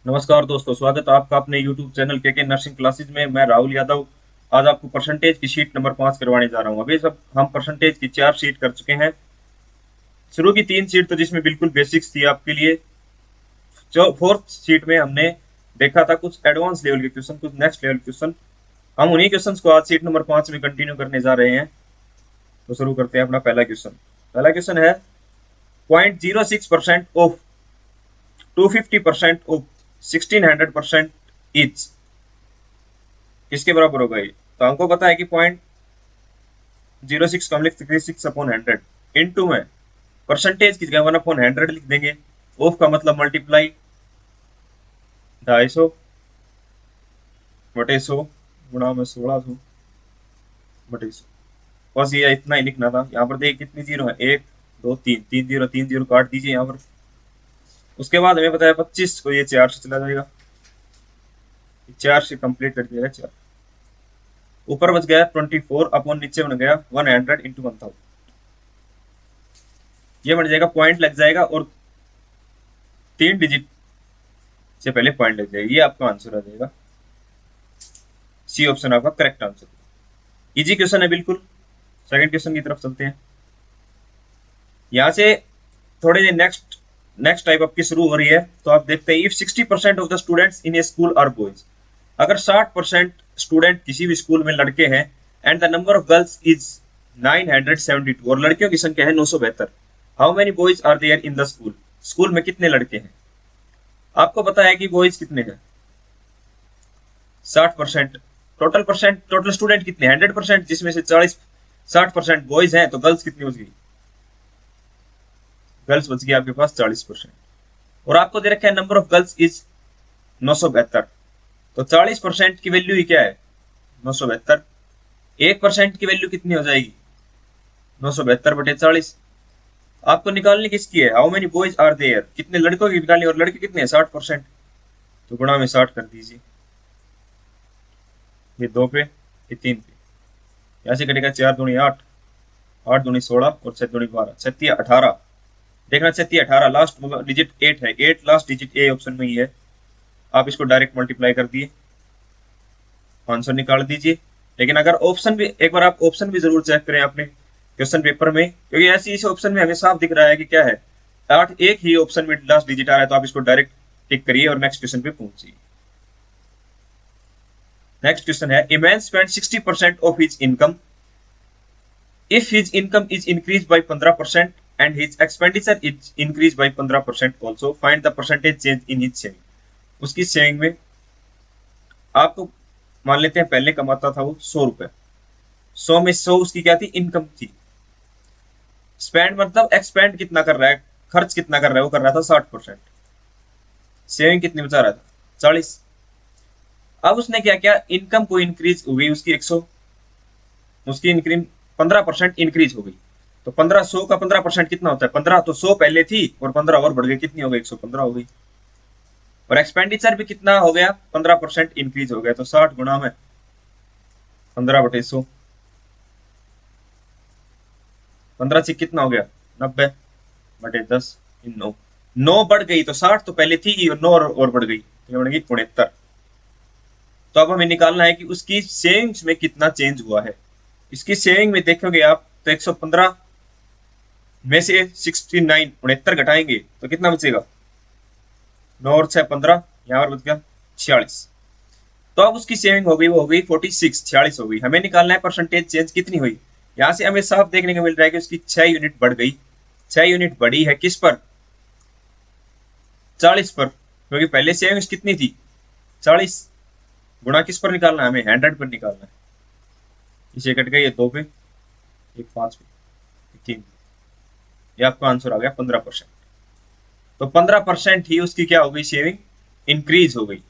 नमस्कार दोस्तों, स्वागत है आपका अपने YouTube चैनल के नर्सिंग क्लासेज में। मैं राहुल यादव आज आपको परसेंटेज की शीट नंबर 5 करवाने जा रहा हूं। अभी सब हम परसेंटेज की 4 शीट कर चुके हैं। शुरू की 3 शीट तो जिसमें बिल्कुल बेसिक्स थी आपके लिए। जो फोर्थ शीट में हमने देखा था कुछ एडवांस लेवल के क्वेश्चन, कुछ नेक्स्ट लेवल क्वेश्चन। हम उन्हीं क्वेश्चन को आज शीट नंबर 5 में कंटिन्यू करने जा रहे हैं। तो शुरू करते हैं अपना पहला क्वेश्चन। पहला क्वेश्चन है 0.06% ऑफ 250% ऑफ 1600% इच किसके बराबर होगा ये? तो हमको पता है कि 0.06 को हम लिख सकते हैं 6/100 इनटू में परसेंटेज की जगह 1/100 लिख देंगे। ऑफ का मतलब मल्टीप्लाई 250 बटे 100 गुणा में 1600 बटे 100। बस ये इतना ही लिखना था। यहाँ पर देखिए कितनी जीरो है, 1 2 3, 3 0 काट दीजिए यहाँ पर। उसके बाद हमें पता है 25 को ये 4 से चला जाएगा, 4 से कंप्लीट कर दिया 4। ऊपर बच गया 24 अपॉन नीचे बन गया 100 इंटू 1000। ये बन जाएगा, पॉइंट लग जाएगा और 3 डिजिट से पहले पॉइंट लग जाएगा। ये आपका आंसर आ जाएगा। सी ऑप्शन आपका करेक्ट आंसर। इजी क्वेश्चन है बिल्कुल। सेकंड क्वेश्चन की तरफ चलते हैं। यहां से थोड़े नेक्स्ट नेक्स्ट टाइप आपकी शुरू हो रही है। तो आप देखते हैं, if 60% of the students in a school are boys, अगर 60% स्टूडेंट किसी भी स्कूल में लड़के हैं, and the number of girls is 972 और लड़कियों की संख्या है 972, how many boys are there in the school, school में कितने लड़के हैं? आपको पता है कि बॉयज कितने हैं 60%। टोटल स्टूडेंट कितने 100%, जिसमें से 60% बॉयज हैं, तो गर्ल्स कितनी बच गई? गर्ल्स बच गई आपके पास 40%। और आपको दे रखा है नंबर ऑफ गर्ल्स इज 972, तो 40% की वैल्यू ही क्या है 972। 1% की वैल्यू कितनी हो जाएगी 972 बटे 40। आपको निकालनी किसकी है, how many boys are there, कितने लड़कों की निकालनी, और लड़के कितने हैं 60%, तो गुणा में 60 कर दीजिए। ये 2 पे, ये 3 पे, ऐसे कटेगा 4 दूनी 8, 8 दूनी 16 और 6 दूनी 12, 36 18। देखना 36 18 लास्ट डिजिट 8 है, 8 लास्ट डिजिट ए ऑप्शन में ही है। आप इसको डायरेक्ट मल्टीप्लाई कर दिए, आंसर निकाल दीजिए। लेकिन अगर ऑप्शन भी एक बार आप ऑप्शन भी जरूर चेक करें अपने क्वेश्चन पेपर में, क्योंकि ऐसी इस ऑप्शन में हमें साफ दिख रहा है कि क्या है 8, एक ही ऑप्शन में लास्ट डिजिट आ रहा है। तो आप इसको डायरेक्ट टिक करिए और नेक्स्ट क्वेश्चन पे पहुंचिए। नेक्स्ट क्वेश्चन है, a man spend 60% of his income if his income is increased by 15% and his expenditure is increased by 15% also, find the percentage change in his saving। उसकी saving में आपको मान लेते हैं पहले कमाता था वो 100 रुपए, 100 में 100 उसकी क्या थी, इनकम थी। स्पेंड मतलब एक्सपेंड कितना कर रहा है, खर्च कितना कर रहा है, वो कर रहा था 60%। सेविंग कितनी बचा रहा था 40। अब उसने क्या किया, इनकम को इंक्रीज हो गई उसकी 100, उसकी इंक्रीज 15% इंक्रीज हो गई। तो 15 100 का 15% कितना होता है 15, तो 100 पहले थी और 15 और बढ़ गई, कितनी हो गई 115 हो गई। और एक्सपेंडिचर भी कितना हो गया 15% इंक्रीज हो गया, तो 60 गुणा में 15 बटे 100, 15 से कितना हो गया 90 बटे 10 इन 9, 9 बढ़ गई तो 60 तो पहले थी और 9 और बढ़ गई, तो बढ़ गई 69। तो अब हमें निकालना है कि उसकी सेविंग्स में कितना चेंज हुआ है। इसकी सेविंग में देखोगे आप तो 115 में से 69 69 घटाएंगे तो कितना बचेगा 9 और 6 15, यहाँ पर बच गया 46। तो अब उसकी सेविंग हो गई, वो हो गई 46, 46 हो गई। हमें निकालना है परसेंटेज चेंज कितनी हुई। यहाँ से हमें साफ देखने को मिल रहा है कि उसकी 6 यूनिट बढ़ गई। 6 यूनिट बढ़ी है किस पर 40 पर, क्योंकि पहले सेविंग्स कितनी थी 40, गुणा किस पर निकालना है हमें 100 पर निकालना है। इसे कट गई, ये 2 पे, एक 5 पे, 3 पे, ये आपका आंसर आ गया 15%। तो 15% ही उसकी क्या हो गई सेविंग इंक्रीज हो गई।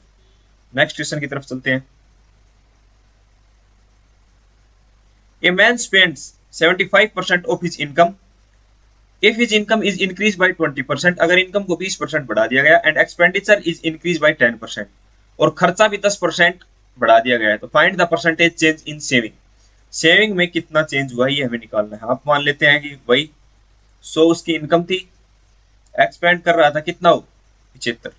नेक्स्ट क्वेश्चन की तरफ चलते हैं। ए man spends 75% of his income if his income is increase by 20%, अगर इनकम को 20% बढ़ा दिया गया, and expenditure is increase bye 10% और खर्चा भी 10% बढ़ा दिया गया है, तो find the percentage change in saving. Saving में कितना चेंज हुआ ये हमें निकालना है। आप मान लेते हैं कि भाई 100 उसकी इनकम थी, एक्सपेंड कर रहा था कितना हो 75,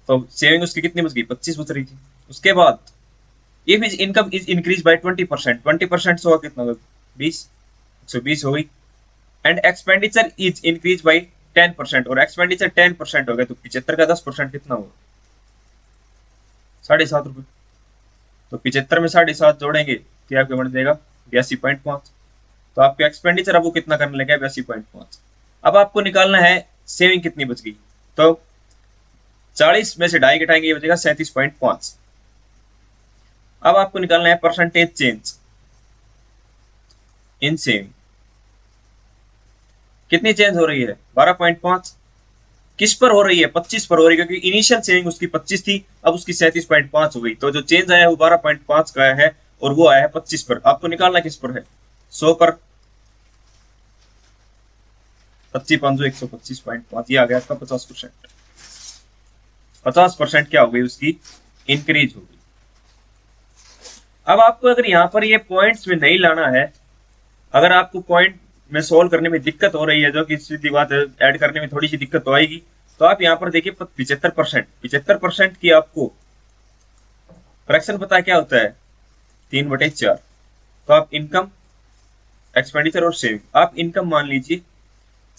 तो सेविंग उसकी कितनी बच गई, 25 बच रही थी। उसके बाद if his income is increase by 20%, 20% से होगा कितना होगा, 20, 120 हो गई। And expenditure is increase bye 10%, और एक्सपेंडिचर 10% हो गया, तो 75 का 10% कितना होगा, 7.5 रुपए। तो 75 में 7.5 जोड़ेंगे तो आपके बन जाएगा 82.5। तो आपका एक्सपेंडिचर अब वो कितना करने लगा, 82.5। अब आपको निकालना है सेविंग कितनी बच गई, तो 40 में से 2.5 घटाएंगे, ये बचेगा 37.5। अब आपको निकालना है परसेंटेज चेंज इन सेविंग, कितनी चेंज हो रही है, 12.5। किस पर हो रही है, 25 पर हो रही है, क्योंकि इनिशियल सेविंग उसकी 25 थी, अब उसकी 37.5 हो गई। तो जो चेंज आया है वो 12.5 का है, और वो आया है 25 पर। आपको निकालना किस पर है, 100 पर। 25 5 125.5, ये आ गया आपका 50%। 50% क्या हो गई, उसकी इंक्रीज हो गई। अब आपको अगर यहाँ पर ये पॉइंट्स में नहीं लाना है, अगर आपको पॉइंट में सोल्व करने में दिक्कत हो रही है, जो कि सीधी बात है, ऐड करने में थोड़ी सी दिक्कत तो आएगी, तो आप यहाँ पर देखिए 75%, 75% की आपको फ्रैक्शन पता है क्या होता है, 3/4। तो आप इनकम, एक्सपेंडिचर और सेविंग, आप इनकम मान लीजिए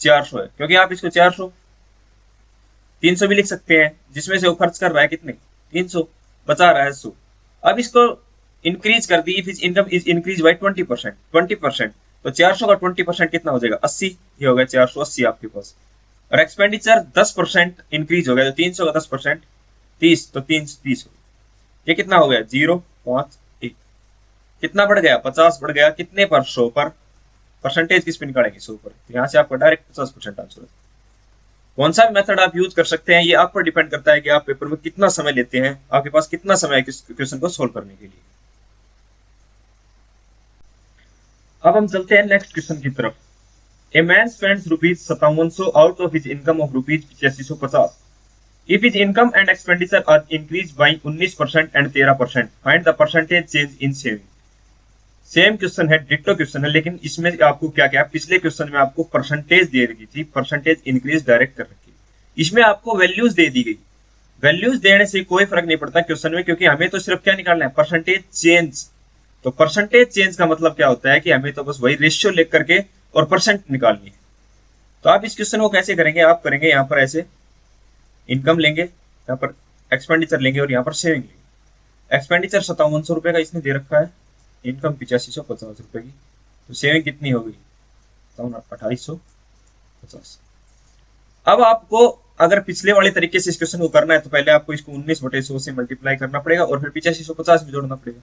400 है, क्योंकि आप इसको 400, 300 भी लिख सकते हैं, जिसमें से वो खर्च कर रहा है कितने, 300, बचा रहा है 100। अब इसको इंक्रीज कर दी, if is income is increase by 20%, 20%, तो 400 का 20% कितना हो जाएगा, 80। ये हो गया 480 आपके पास। और एक्सपेंडिचर 10% इंक्रीज हो गया, तो 300 का 10%, 30, तो 330 हो गया। ये कितना हो गया, 0.1। कितना बढ़ गया, 50 बढ़ गया, कितने पर, 100 पर। परसेंटेज किस पे निकालेंगे, 100 पर। तो यहाँ से आपका डायरेक्ट 50% आंसर है। कौन सा भी मेथड आप यूज कर सकते हैं, ये आप पर डिपेंड करता है कि आप पेपर में कितना समय लेते हैं, आपके पास कितना समय है क्वेश्चन को सोल्व करने के लिए। अब हम चलते हैं नेक्स्ट क्वेश्चन की तरफ। A man spends ₹5700 out of his income of ₹8550। If his income and expenditure are increase by 19% and 13%, find the percentage change in saving. Same question है, डिट्टो क्वेश्चन है, लेकिन इसमें आपको क्या क्या, पिछले क्वेश्चन में आपको परसेंटेज दे रखी थी, परसेंटेज इंक्रीज डायरेक्ट कर रखी, इसमें आपको वैल्यूज दे दी गई। वैल्यूज देने से कोई फर्क नहीं पड़ता क्वेश्चन में, क्योंकि हमें तो सिर्फ क्या निकालना है, परसेंटेज चेंज। तो परसेंटेज चेंज का मतलब क्या होता है कि हमें तो बस वही रेशियो लेकर करके और परसेंट निकालनी है। तो आप इस क्वेश्चन को कैसे करेंगे, आप करेंगे यहाँ पर ऐसे, इनकम लेंगे, यहाँ पर एक्सपेंडिचर लेंगे, और यहाँ पर सेविंग लेंगे। एक्सपेंडिचर 5700 रुपए का इसने दे रखा है, इनकम 8550 रुपए की, तो सेविंग कितनी हो गई, 2850। अब आपको अगर पिछले वाले तरीके से इस क्वेश्चन को करना है, तो पहले आपको इसको 19/100 से मल्टीप्लाई करना पड़ेगा, और फिर 8550 में जोड़ना पड़ेगा।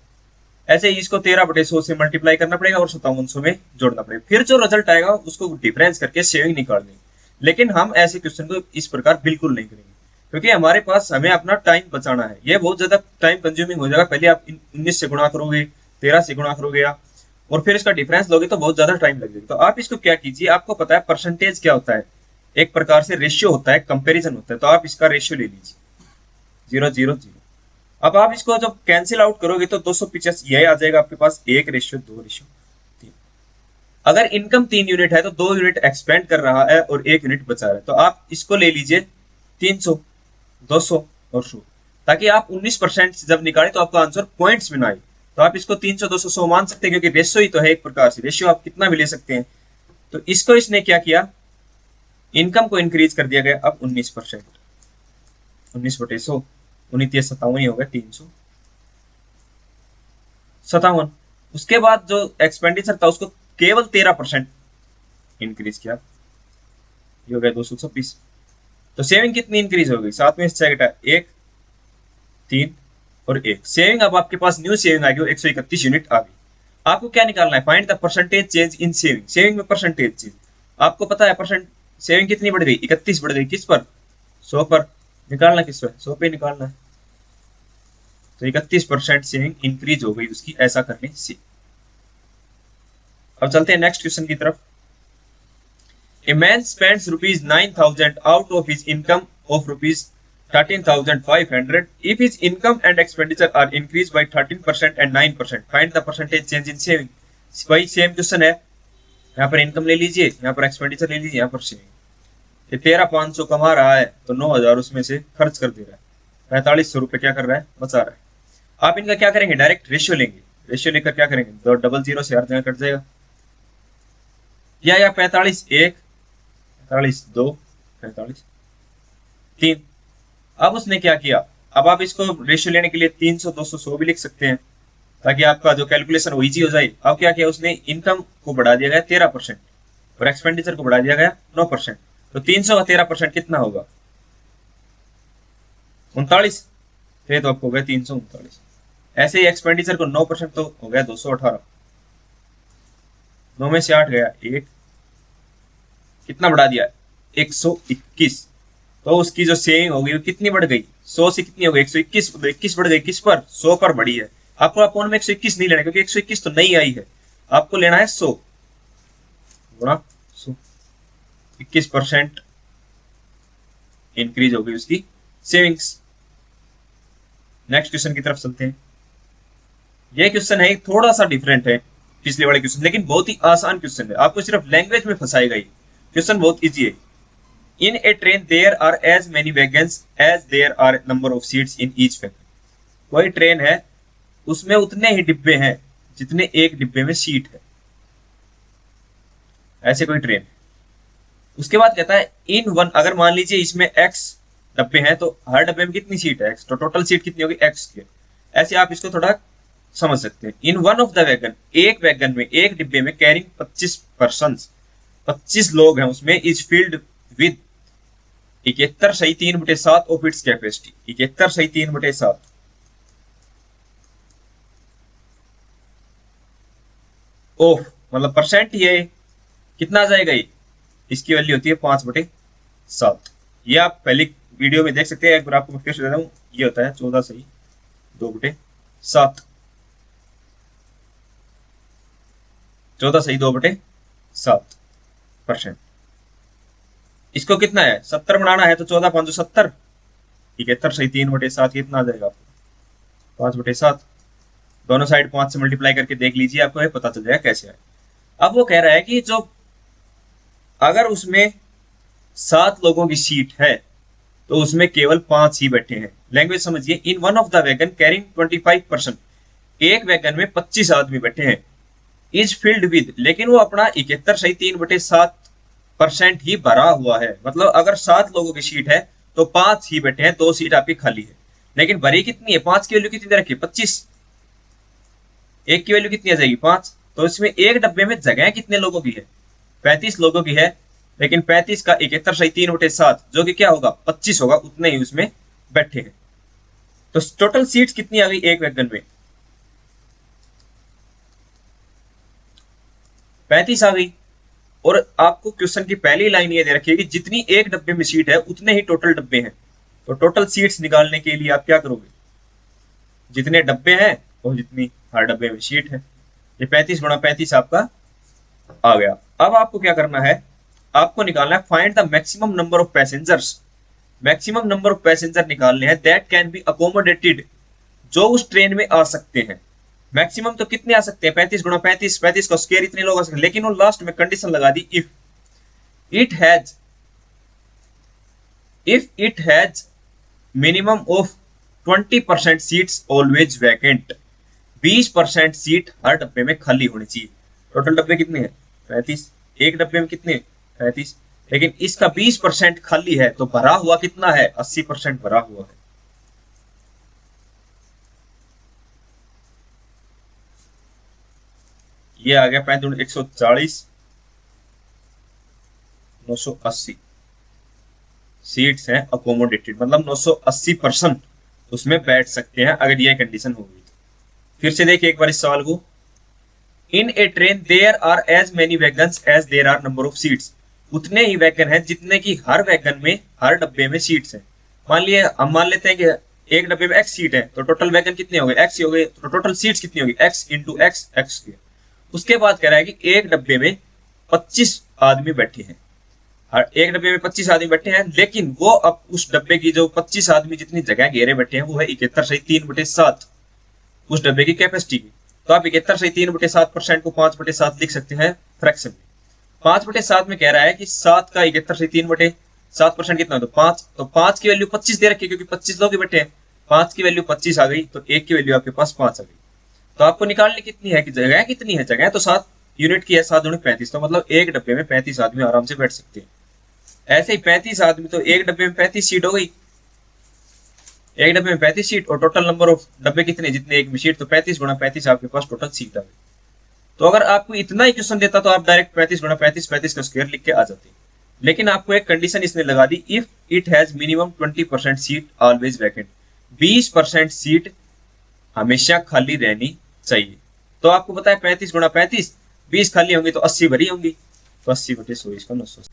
ऐसे ही इसको 13/100 से मल्टीप्लाई करना पड़ेगा, और 5700 में जोड़ना पड़ेगा। फिर जो रिजल्ट आएगा उसको डिफरेंस करके सेविंग निकाल देंगे। लेकिन हम ऐसे क्वेश्चन को इस प्रकार बिल्कुल नहीं करेंगे, क्योंकि हमारे पास, हमें अपना टाइम बचाना है। ये बहुत ज्यादा टाइम कंज्यूमिंग हो जाएगा। पहले आप 19 से गुणा करोगे, 13 से गुणा करोगे आप, और फिर इसका डिफरेंस लोगे, तो बहुत ज्यादा टाइम लगेगा। तो आप इसको क्या कीजिए, आपको पता है परसेंटेज क्या होता है, एक प्रकार से रेशियो होता है, कंपैरिजन होता है। तो आप इसका रेशियो ले लीजिए, 0.00। अब आप इसको जब कैंसिल आउट करोगे तो 285 यही आ जाएगा आपके पास, 1:2:3। अगर इनकम 3 यूनिट है तो 2 यूनिट एक्सपेंड कर रहा है और 1 यूनिट बचा रहा है। तो आप इसको ले लीजिए 300, 200 और 100, ताकि आप 19% जब निकाले तो आपका आंसर पॉइंट्स में ना आए। तो आप इसको 300, 200, 100 मान सकते हैं, क्योंकि रेशियो ही तो है एक प्रकार से, रेशियो आप कितना भी ले सकते हैं। तो इसको इसने क्या किया, इनकम को इंक्रीज कर दिया गया, अब 19%, 19/100, 1957 ही होगा, 357। उसके बाद जो एक्सपेंडिचर था उसको केवल 13% इंक्रीज किया, ये हो गया 226। तो सेविंग कितनी इंक्रीज हो गई, 7 में 6 घटा 1, 3 और 1। सेविंग अब आपके पास न्यू सेविंग आ गई, 131 यूनिट आ गई। आपको क्या निकालना है, find the percentage change in saving. Saving में परसेंटेज चेंज आपको पता है, परसेंट सेविंग कितनी बढ़ गई, 31 बढ़ गई, किस पर, 100 पर। निकालना किस पर, 100 पे निकालना है। तो 31% सेविंग इंक्रीज हो गई उसकी, ऐसा करने से। अब चलते हैं नेक्स्ट क्वेश्चन की तरफ। A man spends ₹9,000 out of his income of ₹13,500 if his income and expenditure are increased by 13% and 9%, find the percentage change in saving। वही सेम क्वेश्चन है, यहाँ पर इनकम ले लीजिए, यहाँ पर एक्सपेंडिचर ले लीजिए, यहाँ पर सेविंग। ये 13,500 कमा रहा है, तो 9,000 उसमें से खर्च कर दे रहा है। ₹4500 क्या कर रहा है, बचा रहा है। आप इनका क्या करेंगे, डायरेक्ट रेशियो लेंगे। रेशियो लेकर क्या करेंगे, दो डबल जीरो से हर जगह कट जाएगा। या 45 1, 45 2, 45 3। अब उसने क्या किया, अब आप इसको रेशियो लेने के लिए 300 200 100 भी लिख सकते हैं, ताकि आपका जो कैलकुलेशन वो इजी हो जाए। अब क्या किया उसने, इनकम को बढ़ा दिया गया 13% और एक्सपेंडिचर को बढ़ा दिया गया 9%। तो 300 का 13% कितना होगा, 39। तो आपको हो गया 339। ऐसे ही एक्सपेंडिचर को 9% तो हो गया 218। 9 में से 8 गया 8, कितना बढ़ा दिया 121। तो उसकी जो सेविंग होगी वो कितनी बढ़ गई, 100 से कितनी हो गई 121। 21 बढ़ गई, किस पर, 100 पर बढ़ी है। आपको अकाउंट में 121 नहीं लेना, क्योंकि 121 तो नहीं आई है, आपको लेना है 100 गुणा 100। 21% इंक्रीज हो गई उसकी सेविंग्स। नेक्स्ट क्वेश्चन की तरफ चलते हैं। यह क्वेश्चन है थोड़ा सा डिफरेंट है पिछले वाले क्वेश्चन, लेकिन बहुत ही आसान क्वेश्चन है, आपको सिर्फ लैंग्वेज में फंसाएगा। ये क्वेश्चन बहुत इजी है। In a train there are as many wagons as there are number of seats in each wagon. कोई ट्रेन है, उसमें उतने ही डिब्बे हैं जितने एक डिब्बे में सीट है। ऐसे कोई ट्रेन। उसके बाद कहता है इन वन, अगर मान लीजिए इसमें एक्स डब्बे हैं तो हर डब्बे में कितनी सीट है, एक्स, तो टोटल सीट कितनी होगी एक्स की। ऐसे आप इसको थोड़ा समझ सकते हैं। In one of the wagon, एक वैगन में, एक डिब्बे में कैरिंग 25 पर्सन, 25 लोग हैं उसमें, is field with 71/3/7 of its capacity. 71/3/7 of मतलब परसेंट ही है, कितना आ जाएगा ये, इसकी वैल्यू होती है 5/7। ये आप पहले वीडियो में देख सकते हैं, एक बार आपको फिर से देता हूं। ये होता है 14/2/7, 14/2/7%। इसको कितना है, 70 बनाना है, तो 14×5 = 70। 71/3/7 कितना आ जाएगा आपको, 5/7। दोनों साइड 5 से मल्टीप्लाई करके देख लीजिए, आपको ये पता चल जाएगा कैसे है। अब वो कह रहा है कि जो अगर उसमें 7 लोगों की सीट है तो उसमें केवल 5 ही बैठे हैं। लैंग्वेज समझिए। In one of the wagon carrying 25 person, एक वैगन में 25 आदमी बैठे हैं। इज फील्ड विद, लेकिन वो अपना 71/3/7% ही भरा हुआ है। मतलब अगर 7 लोगों की सीट है तो 5 ही बैठे हैं, 2 सीट आपकी खाली है। लेकिन भरी कितनी है, 5 की वैल्यू कितनी दे रखी है, 25। एक की वैल्यू कितनी आ जाएगी, 5। तो इसमें एक डब्बे में जगह कितने लोगों की है, 35 लोगों की है। लेकिन 35 का 71/3/7 जो कि क्या होगा, 25 होगा, उतने ही उसमें बैठे हैं। तो टोटल सीट्स कितनी आ गई एक वैगन में, 35 आ गई। और आपको क्वेश्चन की पहली लाइन ये दे रखी है कि जितनी एक डब्बे में सीट है उतने ही टोटल डब्बे हैं। तो टोटल सीट्स निकालने के लिए आप क्या करोगे, जितने डब्बे हैं और जितनी हर डब्बे में सीट है। ये 35×35 आपका आ गया। अब आपको क्या करना है, आपको निकालना है find the maximum number of passengers. Maximum number of passenger निकालने हैं दैट कैन बी अकोमोडेटेड, जो उस ट्रेन में आ सकते हैं। मैक्सिमम तो कितने आ सकते हैं, 35×35, 35 का स्क्वायर, इतने लोग आ सकते हैं। लेकिन वो लास्ट में कंडीशन लगा दी, if it has minimum of 20% seats always vacant. 20% seat हर डब्बे में खाली होनी चाहिए। टोटल डब्बे कितने हैं, 35। एक डब्बे में कितने, 35। लेकिन इसका 20% खाली है, तो भरा हुआ कितना है, 80% भरा हुआ है। ये आ गया 140, 980 सीट्स हैं अकोमोडेटेड, मतलब 980% उसमें बैठ सकते हैं अगर ये कंडीशन होगी। फिर से देखिए एक बार इस सवाल को। In a train there are as many wagons as there are number of seats. उतने ही वैगन हैं जितने की हर वैगन में, हर डब्बे में सीट्स हैं। हम मान लेते हैं कि एक डब्बे में x सीट है, तो टोटल वैगन कितने हो गए, x ही हो गए। तो टोटल सीट्स कितनी होगी, x × x, x की। उसके बाद कह रहा है कि एक डब्बे में 25 आदमी बैठे हैं, हर एक डब्बे में 25 आदमी बैठे हैं। लेकिन वो अब उस डब्बे की जो 25 आदमी जितनी जगह घेरे बैठे हैं वो है 71/3/7 उस डब्बे की कैपेसिटी की। तो आप 71/3/7% को 5/7 लिख सकते हैं फ्रैक्शन में। 5/7 में कह रहा है कि 7 का 71/3/7 7% कितना तो 5, तो 5 की वैल्यू 25 दे रखी है क्योंकि 25 लोग बैठे हैं, 5 की वैल्यू 25 आ गई, तो 1 की वैल्यू आपके पास 5 आ गई। तो आपको निकालनी कितनी है कि जगह कितनी है, जगह तो 7 यूनिट की है, 7 दूनी 35, तो मतलब एक डब्बे में 35 आदमी आराम से बैठ सकते हैं। ऐसे ही 35 आदमी, तो एक डब्बे में 35 सीट हो गई, एक डब्बे में 35 सीट, और टोटल नंबर ऑफ डब्बे कितने, जितने एक में सीट, तो 35 गुणा 35 आपके पास टोटल सीट आ गई। तो अगर आपको इतना ही क्वेश्चन देता तो आप डायरेक्ट 35 गुणा 35 35 का स्क्वायर लिख के आ जाते, लेकिन आपको एक कंडीशन इसने लगा दी, if it has minimum 20% seat always vacant, 20% seat हमेशा खाली रहनी चाहिए। तो आपको पता है 35 गुणा 35, 20 खाली होंगी तो 80 भरी होंगी, तो 80 बटे 100 इसका 900।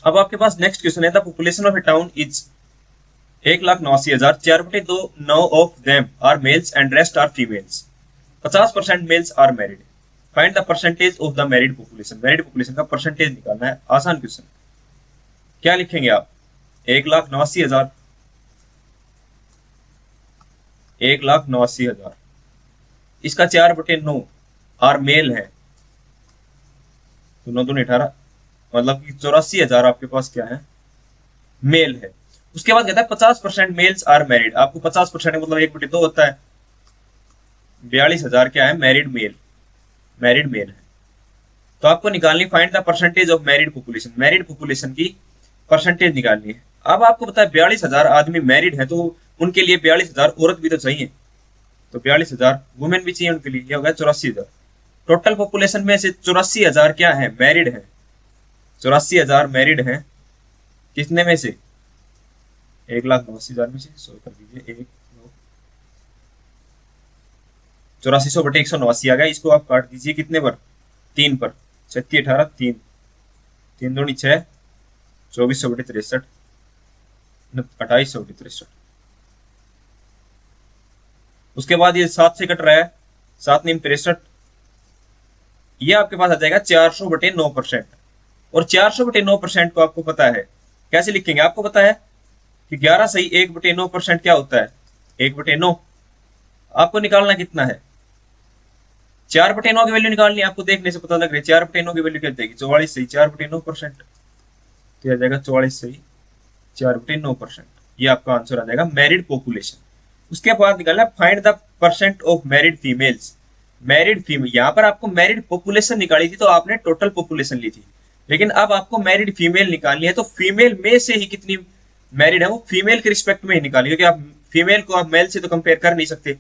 अब आपके पास नेक्स्ट क्वेश्चन है, the population of a town is 1,89,000, 4/2 9 of them are males and rest are females, 50% males are married, find the percentage of the married population. Married population का परसेंटेज निकालना है, आसान क्वेश्चन। क्या लिखेंगे आप, 1,89,000, 1,89,000, इसका 4/9 आर मेल है, तो 9 दूनी 18, मतलब कि 84,000 आपके पास क्या है, मेल है। उसके बाद कहता है 50% मेल्स आर मैरिड, आपको 50% मतलब 1/2 होता है, 42,000 क्या है, मैरिड मेल, मैरिड मेल है। तो आपको निकालनी find the percentage of married population, married population की परसेंटेज निकालनी है। अब आपको पता है 42,000 आदमी मैरिड है, तो उनके लिए 42,000 औरत भी तो चाहिए, तो 42,000 वुमेन भी चाहिए उनके लिए, ये हो गया 84,000। टोटल पॉपुलेशन में से 84,000 क्या है, मैरिड है, 84,000 मैरिड है, कितने में से, 1,89,000 में से 100 कर दीजिए, 8400 बटे 189 आ गया, इसको आप काट दीजिए कितने पर, 3 पर, 36 18 3, 3 दूनी 6, 2400 बटे 63, 2800 बटे 63। उसके बाद ये 7 से कट रहा है, 7 नीम 63, ये आपके पास आ जाएगा 400 बटे 9%, और 400 बटे 9% को आपको पता है कैसे लिखेंगे, आपको पता है कि 11 सही 1/9% क्या होता है, 1/9। आपको निकालना कितना है, 4/9 की वैल्यू निकालनी है, आपको देखने से पता लग रहा है 4/9 की वैल्यू क्या देगी, 44 सही 4/9%, तो आ जाएगा 44 सही 4/9%, ये आपका आंसर आ जाएगा मैरिड पॉपुलेशन। उसके बाद निकालना find the percent of married females, married female, यहाँ पर आपको मैरिड पॉपुलेशन निकाली थी तो आपने टोटल पॉपुलेशन ली थी, लेकिन अब आपको मैरिड फीमेल निकालनी है, तो फीमेल में से ही कितनी मैरिड है वो फीमेल के रिस्पेक्ट में ही निकाली, क्योंकि आप फीमेल को आप मेल से तो कंपेयर कर नहीं सकते।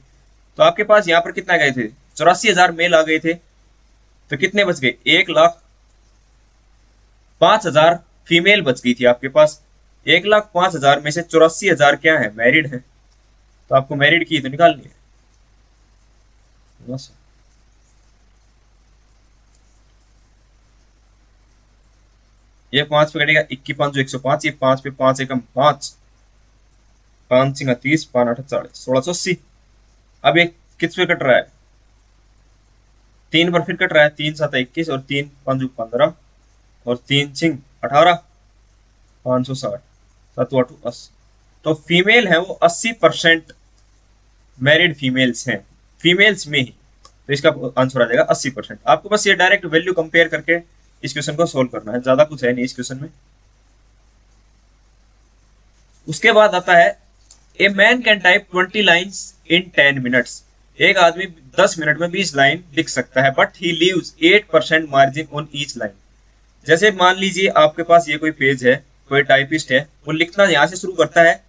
तो आपके पास यहाँ पर कितना गए थे, 84,000 मेल आ गए थे, तो कितने बच गए, 1,05,000 फीमेल बच गई थी आपके पास, 1,05,000 में से 84,000 क्या है, मैरिड है, तो आपको मैरिड की तो निकालनी है बस। ये 5 पे कटेगा, 21 5 105, ये 5 पे 5 एकम 5, 5 सिंगा 30, 5 8 40, 1680। अब ये किस पे कट रहा है, 3 पर फिर कट रहा है, 3 7 21 और 3 5 15 और 3 सिंह 18, 560, 7 8 80। तो फीमेल है वो 80% मैरिड फीमेल्स हैं, फीमेल्स में ही, तो इसका आंसर आ जाएगा 80%। आपको बस ये डायरेक्ट वैल्यू कंपेयर करके इस क्वेश्चन को सोल्व करना है, ज्यादा कुछ है नहीं इस क्वेश्चन में। उसके बाद आता है a man can type 20 lines in 10 minutes, एक आदमी 10 मिनट में 20 लाइन लिख सकता है, but he leaves 8% margin on each line. जैसे मान लीजिए आपके पास ये कोई पेज है, कोई टाइपिस्ट है, वो लिखना यहाँ से शुरू करता है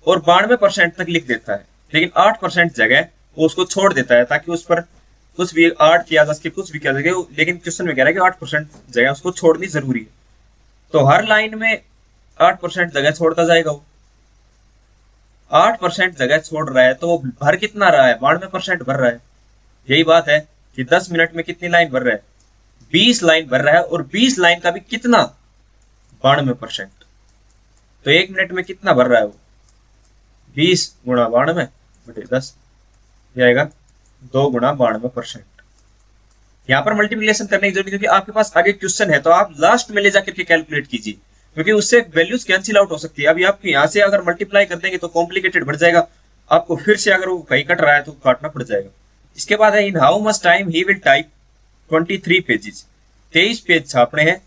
और 92% तक लिख देता है, लेकिन 8% जगह वो उसको छोड़ देता है ताकि उस पर कुछ भी आर्ट किया जा सके, कुछ भी किया जा सके, लेकिन क्वेश्चन में कह रहा है कि 8% जगह उसको छोड़नी जरूरी है, तो हर लाइन में 8% जगह छोड़ता जाएगा वो। 8% जगह छोड़ रहा है तो वो भर कितना रहा है, 92% भर रहा है। यही बात है कि 10 मिनट में कितनी लाइन भर रहा है, 20 लाइन भर रहा है, और 20 लाइन का भी कितना, 92%। तो 1 मिनट में कितना भर रहा है वो, 20 गुणा 92 बटे 10, जाएगा 2 गुणा 92%। यहाँ पर मल्टीप्लिकेशन करने की जरूरत, क्योंकि आपके पास आगे क्वेश्चन है तो आप लास्ट में ले जाकर के कैलकुलेट कीजिए, क्योंकि उससे वैल्यूज कैंसिल आउट हो सकती है। अभी आप यहाँ से अगर मल्टीप्लाई कर देंगे तो कॉम्प्लिकेटेड बढ़ जाएगा, आपको फिर से अगर वो कहीं कट रहा है तो काटना पड़ जाएगा। इसके बाद है in how much time he will type 23 pages, 23 page छापने हैं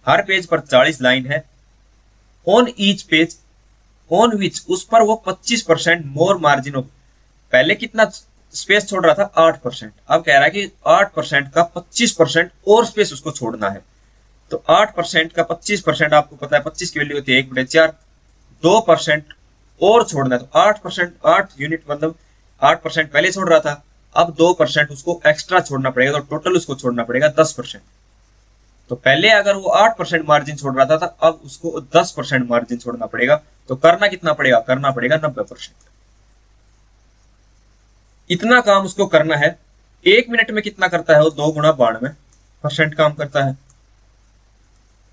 हर पेज पर 40 लाइन है। On each page on which, उस पर वो 25% मोर मार्जिन ऑफ, पहले कितना स्पेस छोड़ रहा था 8%, अब कह रहा है कि 8% का 25% और स्पेस उसको छोड़ना है। तो 8% का 25%, आपको पता है 25 की वैल्यू होती है 1/4, 2% और छोड़ना है। तो 8%, 8 यूनिट मतलब 8% पहले छोड़ रहा था, अब 2% उसको एक्स्ट्रा छोड़ना पड़ेगा, तो टोटल उसको छोड़ना पड़ेगा 10%। तो पहले अगर वो 8% मार्जिन छोड़ रहा था, अब उसको 10% मार्जिन छोड़ना पड़ेगा। तो करना कितना पड़ेगा, करना पड़ेगा 90%। इतना काम उसको करना है। 1 मिनट में कितना करता है वो, 2 गुणा 92% काम करता है।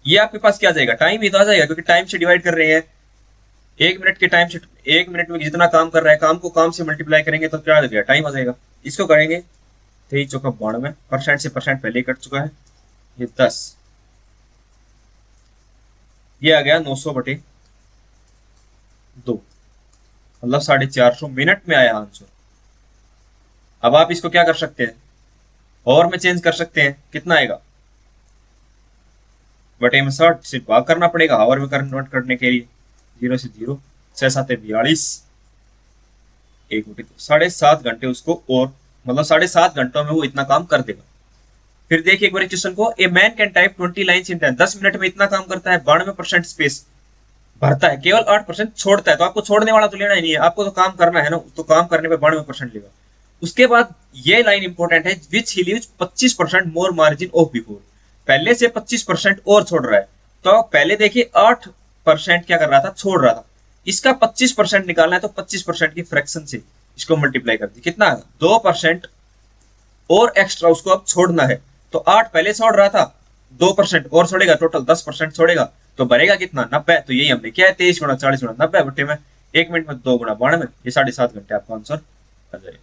ये आपके पास क्या आ जाएगा, टाइम ही तो आ जाएगा, क्योंकि टाइम से डिवाइड कर रहे हैं। 1 मिनट के टाइम से, 1 मिनट में जितना काम कर रहा है, काम को काम से मल्टीप्लाई करेंगे तो क्या आ जाएगा, टाइम आ जाएगा। इसको करेंगे 3 चौका 92, परसेंट से परसेंट पहले ही कट चुका है, ये 10, ये आ गया 900/2, मतलब 450 मिनट में आया आंसर। अब आप इसको क्या कर सकते हैं, और में चेंज कर सकते हैं, कितना आएगा, बटे में 60 सिर्फ भाग करना पड़ेगा आवर में कन्वर्ट करने के लिए। 0 से 0, 6 7 42, 1 7.5 घंटे उसको, और मतलब 7.5 घंटों में वो इतना काम कर देगा। फिर देखिए एक बार क्वेश्चन को, a man can type 20 lines in 10, 10 minute में इतना काम करता है, 92% स्पेस भरता है, केवल 8% छोड़ता है। तो आपको छोड़ने वाला तो लेना ही नहीं है, आपको तो काम करना है ना, तो काम करने पे 92% लेगा। उसके बाद ये लाइन इंपॉर्टेंट है, which he leaves 25% more margin of before, पहले से 25% और छोड़ रहा है। तो पहले देखिए 8% क्या कर रहा था, छोड़ रहा था, इसका 25% निकालना है, तो 25% की फ्रैक्शन से इसको मल्टीप्लाई कर दी, कितना 2% और एक्स्ट्रा उसको अब छोड़ना है। तो 8 पहले छोड़ रहा था, 2% और छोड़ेगा, टोटल 10% छोड़ेगा, तो भरेगा कितना 90। तो यही हमने क्या है, 23 गुणा 40 गुणा 90 बटे में 1 मिनट में 2 गुणा 92, ये 7.5 घंटे आपका आंसर आ जाएगा।